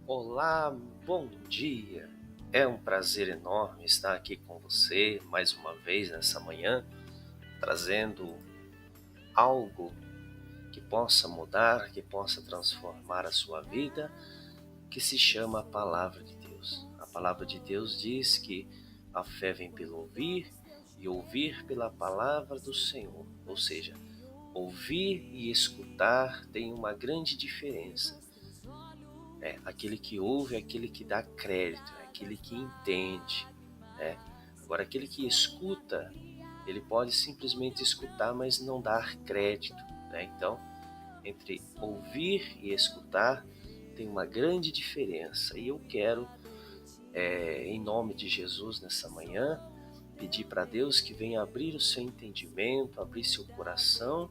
Olá, bom dia. É um prazer enorme estar aqui com você mais uma vez nessa manhã, trazendo algo que possa mudar, que possa transformar a sua vida, que se chama a Palavra de Deus. A Palavra de Deus diz que a fé vem pelo ouvir e ouvir pela palavra do Senhor. Ou seja, ouvir e escutar tem uma grande diferença. Aquele que ouve é aquele que dá crédito, é aquele que entende, né? Agora, aquele que escuta, ele pode simplesmente escutar, mas não dar crédito, né? Então, entre ouvir e escutar tem uma grande diferença. E eu quero, em nome de Jesus, nessa manhã, pedir para Deus que venha abrir o seu entendimento, abrir seu coração,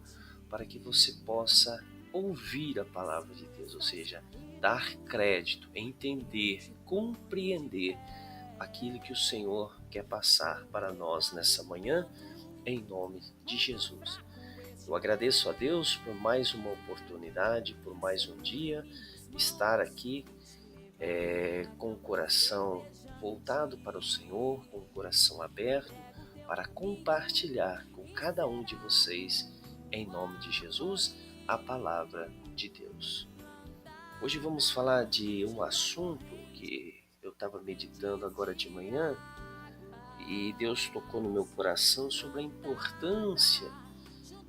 para que você possa ouvir a palavra de Deus, ou seja, dar crédito, entender, compreender aquilo que o Senhor quer passar para nós nessa manhã, em nome de Jesus. Eu agradeço a Deus por mais uma oportunidade, por mais um dia, estar aqui com o coração voltado para o Senhor, com o coração aberto, para compartilhar com cada um de vocês, em nome de Jesus, a palavra de Deus. Hoje vamos falar de um assunto que eu estava meditando agora de manhã e Deus tocou no meu coração sobre a importância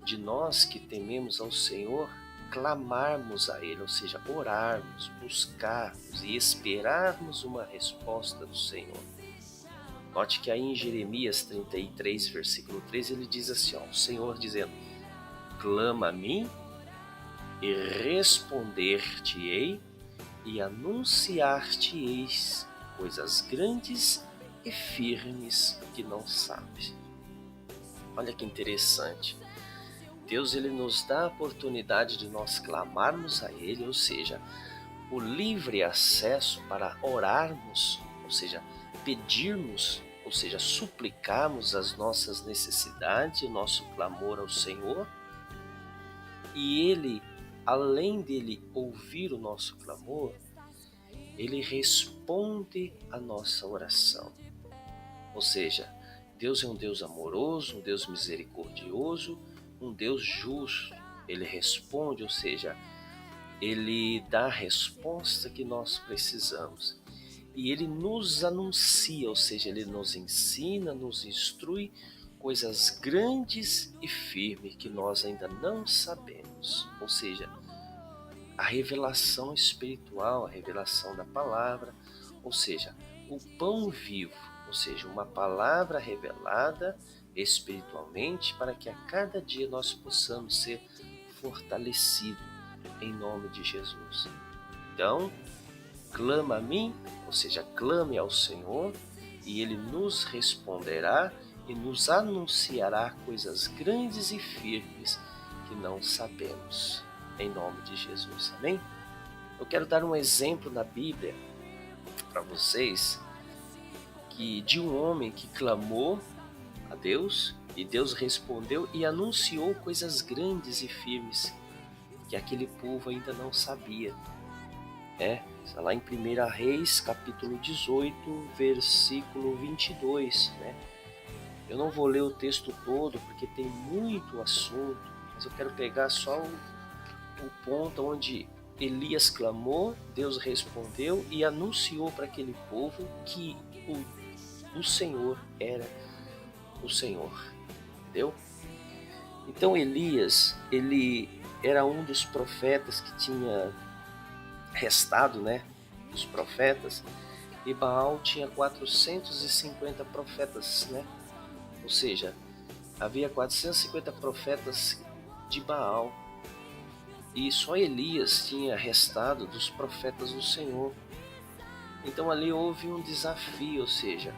de nós que tememos ao Senhor clamarmos a Ele, ou seja, orarmos, buscarmos e esperarmos uma resposta do Senhor. Note que aí em Jeremias 33, versículo 3, ele diz assim, o Senhor dizendo, clama a mim e responder-te-ei e anunciar-te-eis coisas grandes e firmes que não sabes. Olha que interessante. Deus ele nos dá a oportunidade de nós clamarmos a Ele, ou seja, o livre acesso para orarmos, ou seja, pedirmos, ou seja, suplicarmos as nossas necessidades, o nosso clamor ao Senhor, e Ele, além dele ouvir o nosso clamor, Ele responde a nossa oração. Ou seja, Deus é um Deus amoroso, um Deus misericordioso, um Deus justo. Ele responde, ou seja, Ele dá a resposta que nós precisamos. E Ele nos anuncia, ou seja, Ele nos ensina, nos instrui coisas grandes e firmes que nós ainda não sabemos. Ou seja, a revelação espiritual, a revelação da palavra, ou seja, o pão vivo, ou seja, uma palavra revelada espiritualmente para que a cada dia nós possamos ser fortalecidos em nome de Jesus. Então, clama a mim, ou seja, clame ao Senhor e Ele nos responderá e nos anunciará coisas grandes e firmes que não sabemos. Em nome de Jesus, amém? Eu quero dar um exemplo na Bíblia para vocês de um homem que clamou a Deus e Deus respondeu e anunciou coisas grandes e firmes que aquele povo ainda não sabia. Está lá em 1 Reis, capítulo 18, versículo 22, né? Eu não vou ler o texto todo porque tem muito assunto, mas eu quero pegar só o ponto onde Elias clamou, Deus respondeu e anunciou para aquele povo que o Senhor era o Senhor, entendeu? Então Elias, ele era um dos profetas que tinha restado, né, dos profetas, e Baal tinha 450 profetas, né? Ou seja, havia 450 profetas de Baal, e só Elias tinha restado dos profetas do Senhor. Então ali houve um desafio, ou seja,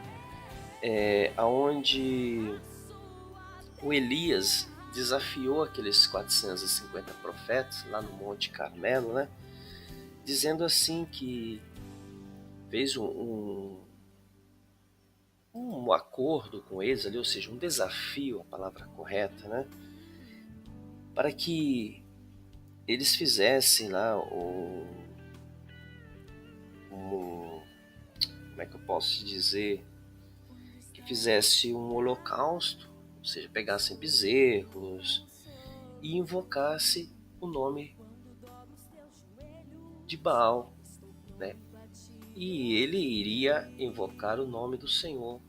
aonde o Elias desafiou aqueles 450 profetas lá no Monte Carmelo, né? Dizendo assim que fez um acordo com eles ali, ou seja, um desafio, a palavra correta, né? Para que eles fizessem lá como é que eu posso te dizer, que fizesse um holocausto, ou seja, pegassem bezerros e invocasse o nome de Baal, né? E ele iria invocar o nome do Senhor.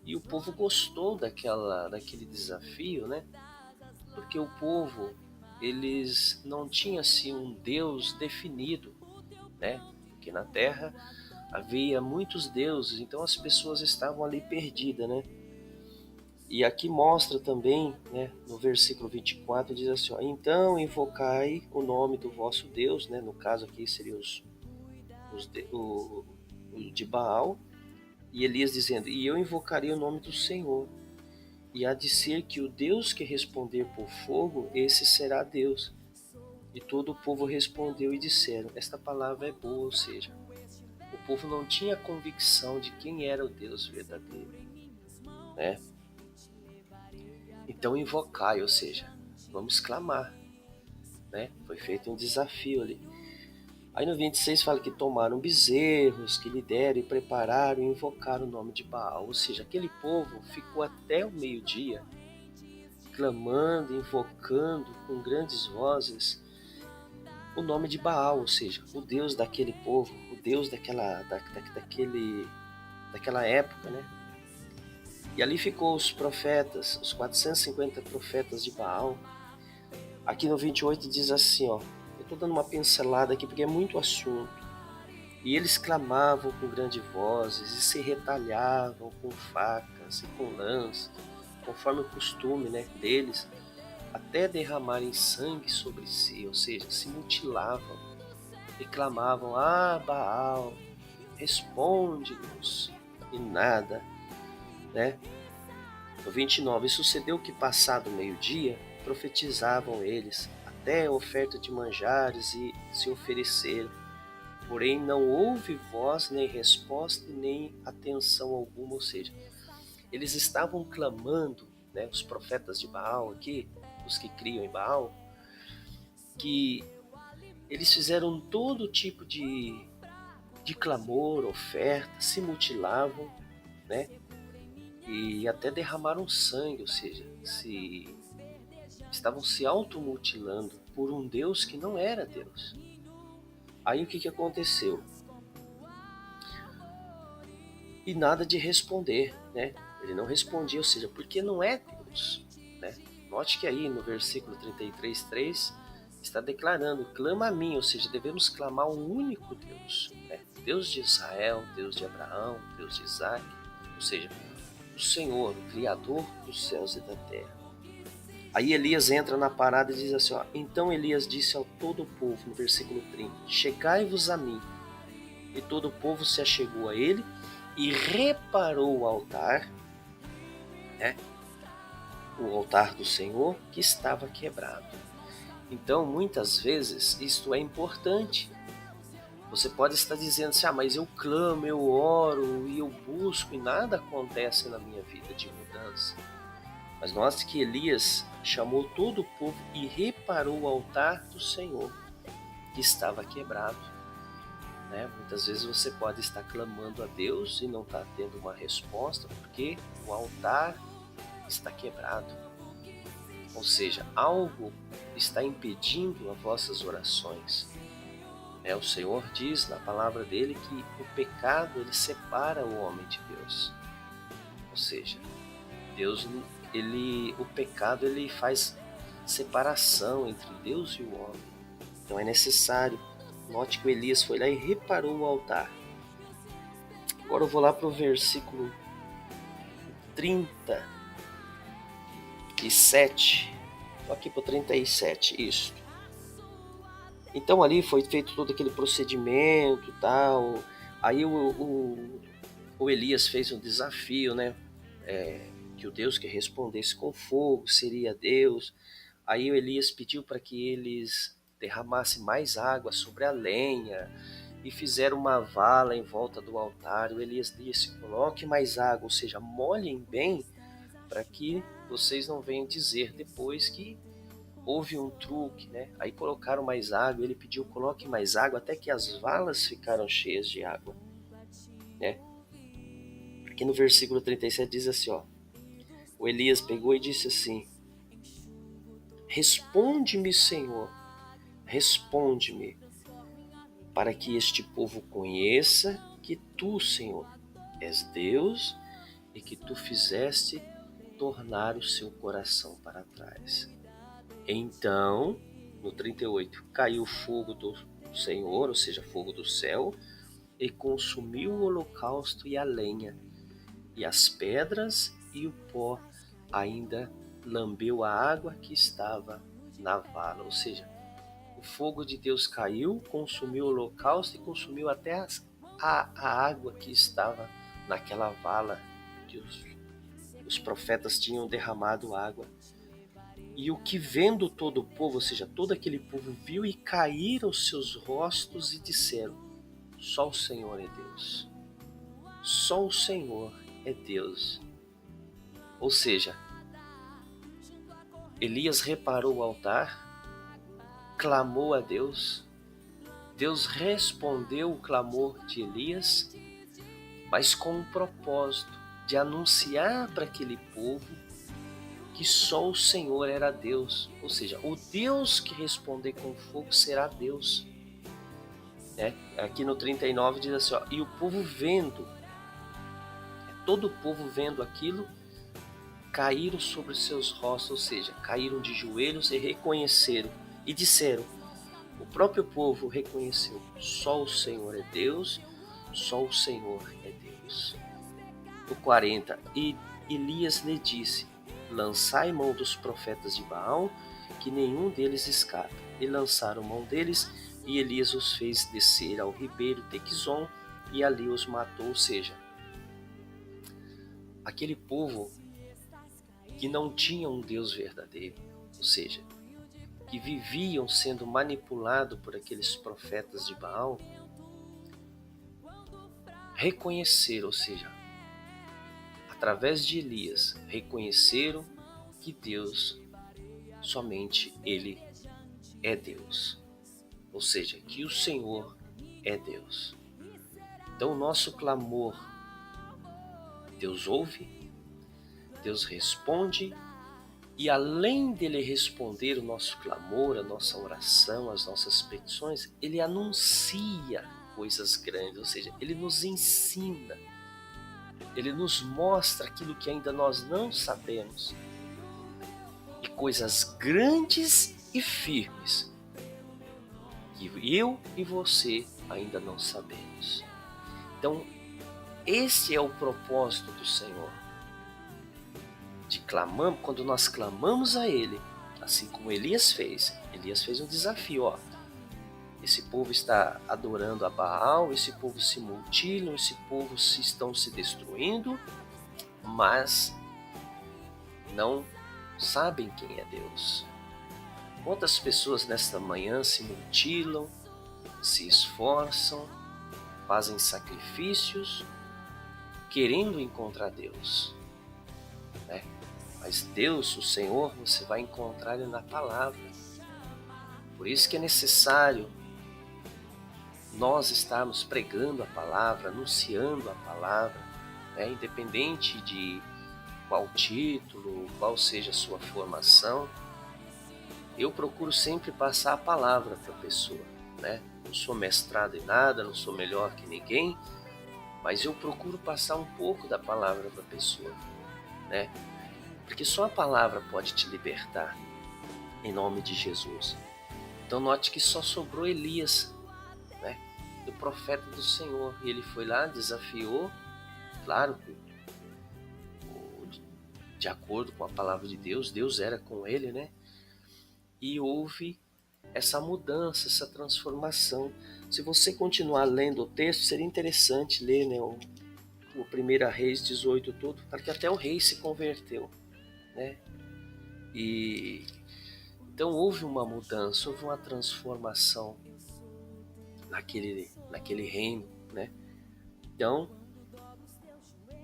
E o povo gostou daquele desafio, né? Porque o povo, eles não tinham assim um Deus definido, né? Porque na terra havia muitos deuses, então as pessoas estavam ali perdidas, né? E aqui mostra também, né, no versículo 24, diz assim, ó, então invocai o nome do vosso Deus, né? No caso aqui seria o de Baal, e Elias dizendo, e eu invocarei o nome do Senhor. E há de ser que o Deus que responder por fogo, esse será Deus. E todo o povo respondeu e disseram, esta palavra é boa, ou seja, o povo não tinha convicção de quem era o Deus verdadeiro, né? Então invocai, ou seja, vamos clamar, né? Foi feito um desafio ali. Aí no 26 fala que tomaram bezerros, que lhe deram e prepararam e invocaram o nome de Baal. Ou seja, aquele povo ficou até o meio-dia clamando, invocando com grandes vozes o nome de Baal, ou seja, o Deus daquele povo, o Deus daquela época, né? E ali ficou os profetas, os 450 profetas de Baal. Aqui no 28 diz assim, ó, eu estou dando uma pincelada aqui porque é muito assunto. E eles clamavam com grandes vozes e se retalhavam com facas e com lanças, conforme o costume, né, deles, até derramarem sangue sobre si, ou seja, se mutilavam e clamavam, Baal, responde-nos, e nada, né? No 29, sucedeu que passado o meio-dia, profetizavam eles, até a oferta de manjares e se ofereceram, porém não houve voz, nem resposta, nem atenção alguma, ou seja, eles estavam clamando, né, os profetas de Baal aqui, os que criam em Baal, que eles fizeram todo tipo de clamor, oferta, se mutilavam, né? E até derramaram sangue, ou seja, estavam se automutilando por um Deus que não era Deus. Aí o que aconteceu? E nada de responder, né? Ele não respondia, ou seja, porque não é Deus, né? Note que aí no versículo 33:3 está declarando, clama a mim, ou seja, devemos clamar um único Deus, né? Deus de Israel, Deus de Abraão, Deus de Isaac, ou seja, o Senhor, o Criador dos céus e da terra. Aí Elias entra na parada e diz assim, ó, então Elias disse ao todo o povo, no versículo 30, chegai-vos a mim. E todo o povo se achegou a ele e reparou o altar, né? O altar do Senhor que estava quebrado. Então, muitas vezes, isto é importante. Você pode estar dizendo assim, mas eu clamo, eu oro e eu busco e nada acontece na minha vida de mudança. Mas note que Elias chamou todo o povo e reparou o altar do Senhor que estava quebrado. Né? Muitas vezes você pode estar clamando a Deus e não está tendo uma resposta porque o altar está quebrado. Ou seja, algo está impedindo as vossas orações. O Senhor diz na palavra dele que o pecado ele separa o homem de Deus. Ou seja, Deus, o pecado ele faz separação entre Deus e o homem. Então é necessário. Note que o Elias foi lá e reparou o altar. Agora eu vou lá para o versículo 37. Estou aqui para o 37, isso. Então ali foi feito todo aquele procedimento e tal. Aí o Elias fez um desafio, né? Que o Deus que respondesse com fogo seria Deus. Aí o Elias pediu para que eles derramassem mais água sobre a lenha e fizeram uma vala em volta do altar. O Elias disse, coloque mais água, ou seja, molhem bem para que vocês não venham dizer depois que houve um truque, né? Aí colocaram mais água, ele pediu, coloque mais água, até que as valas ficaram cheias de água. né? Aqui no versículo 37 diz assim, ó, o Elias pegou e disse assim: responde-me, Senhor, responde-me, para que este povo conheça que tu, Senhor, és Deus e que tu fizeste tornar o seu coração para trás. Então, no 38, caiu fogo do Senhor, ou seja, fogo do céu, e consumiu o holocausto e a lenha, e as pedras e o pó ainda lambeu a água que estava na vala. Ou seja, o fogo de Deus caiu, consumiu o holocausto e consumiu até a água que estava naquela vala que os profetas tinham derramado água. E o que vendo todo o povo, ou seja, todo aquele povo viu e caíram os seus rostos e disseram: só o Senhor é Deus. Só o Senhor é Deus. Ou seja, Elias reparou o altar, clamou a Deus, Deus respondeu o clamor de Elias, mas com o propósito de anunciar para aquele povo que só o Senhor era Deus. Ou seja, o Deus que responder com fogo será Deus. Aqui no 39 diz assim, ó, e o povo vendo, todo o povo vendo aquilo, caíram sobre os seus rostos, ou seja, caíram de joelhos e reconheceram, e disseram, o próprio povo reconheceu, só o Senhor é Deus, só o Senhor é Deus. O 40, e Elias lhe disse, lançai mão dos profetas de Baal, que nenhum deles escapa. E lançaram mão deles, e Elias os fez descer ao ribeiro de Quizon, e ali os matou. Ou seja, aquele povo que não tinha um Deus verdadeiro, ou seja, que viviam sendo manipulados por aqueles profetas de Baal, reconheceram, ou seja, através de Elias, reconheceram que Deus, somente Ele é Deus. Ou seja, que o Senhor é Deus. Então o nosso clamor, Deus ouve, Deus responde, e além dele responder o nosso clamor, a nossa oração, as nossas petições, ele anuncia coisas grandes, ou seja, ele nos ensina, ele nos mostra aquilo que ainda nós não sabemos, e coisas grandes e firmes, que eu e você ainda não sabemos. Então, esse é o propósito do Senhor. Quando nós clamamos a Ele, assim como Elias fez um desafio, ó. Esse povo está adorando a Baal, esse povo se mutilam, esse povo estão se destruindo, mas não sabem quem é Deus. Quantas pessoas nesta manhã se mutilam, se esforçam, fazem sacrifícios, querendo encontrar Deus, né? Mas Deus, o Senhor, você vai encontrar Ele na palavra. Por isso que é necessário nós estarmos pregando a palavra, anunciando a palavra, né? Independente de qual título, qual seja a sua formação, eu procuro sempre passar a palavra para a pessoa, né? Não sou mestrado em nada, não sou melhor que ninguém, mas eu procuro passar um pouco da palavra para a pessoa, né? Porque só a palavra pode te libertar, em nome de Jesus. Então note que só sobrou Elias, né? O profeta do Senhor, e ele foi lá, desafiou, claro, de acordo com a palavra de Deus, Deus era com ele, né? E houve essa mudança, essa transformação. Se você continuar lendo o texto, seria interessante ler, né, o 1 Reis 18 todo, para que até o rei se converteu, né? E então houve uma mudança, houve uma transformação naquele reino, né? Então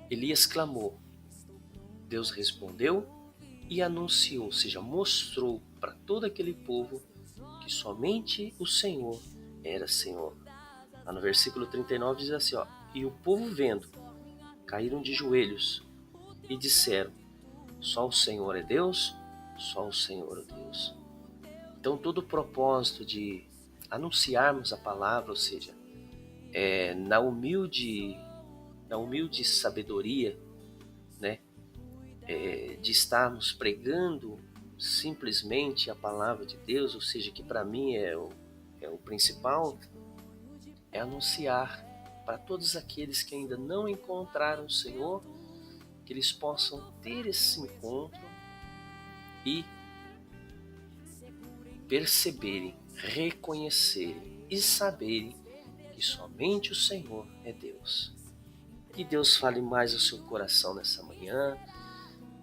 Elias clamou, Deus respondeu e anunciou, ou seja, mostrou para todo aquele povo que somente o Senhor era Senhor. Lá no versículo 39 diz assim, ó: e o povo vendo, caíram de joelhos e disseram: só o Senhor é Deus, só o Senhor é Deus. Então todo o propósito de anunciarmos a palavra, ou seja, na humilde sabedoria, né, de estarmos pregando simplesmente a palavra de Deus, ou seja, que para mim é o principal, é anunciar para todos aqueles que ainda não encontraram o Senhor, que eles possam ter esse encontro e perceberem, reconhecerem e saberem que somente o Senhor é Deus. Que Deus fale mais ao seu coração nessa manhã.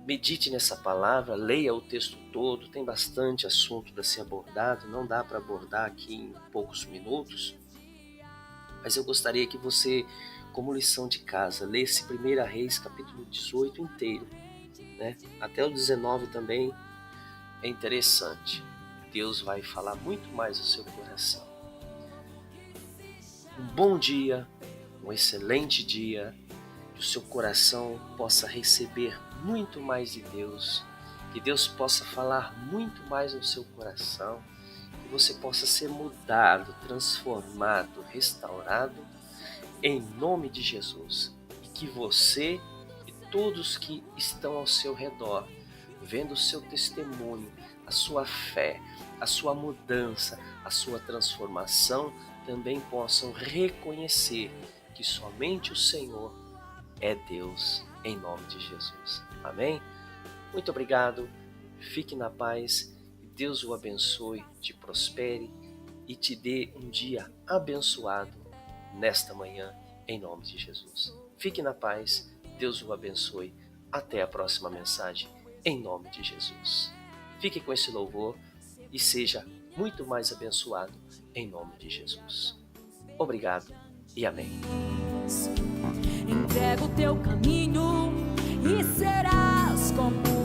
Medite nessa palavra, leia o texto todo, tem bastante assunto para ser abordado, não dá para abordar aqui em poucos minutos, mas eu gostaria que você, como lição de casa, lesse 1 Reis capítulo 18 inteiro, né? Até o 19 também é interessante. Deus vai falar muito mais ao seu coração. Um bom dia, um excelente dia, que o seu coração possa receber muito mais de Deus, que Deus possa falar muito mais no seu coração, que você possa ser mudado, transformado, restaurado, em nome de Jesus. E que você e todos que estão ao seu redor, vendo o seu testemunho, a sua fé, a sua mudança, a sua transformação, também possam reconhecer que somente o Senhor é Deus, em nome de Jesus. Amém? Muito obrigado, fique na paz, Deus o abençoe, te prospere e te dê um dia abençoado nesta manhã, em nome de Jesus. Fique na paz, Deus o abençoe, até a próxima mensagem, em nome de Jesus. Fique com esse louvor e seja muito mais abençoado, em nome de Jesus. Obrigado e amém. Entrega o teu caminho e serás como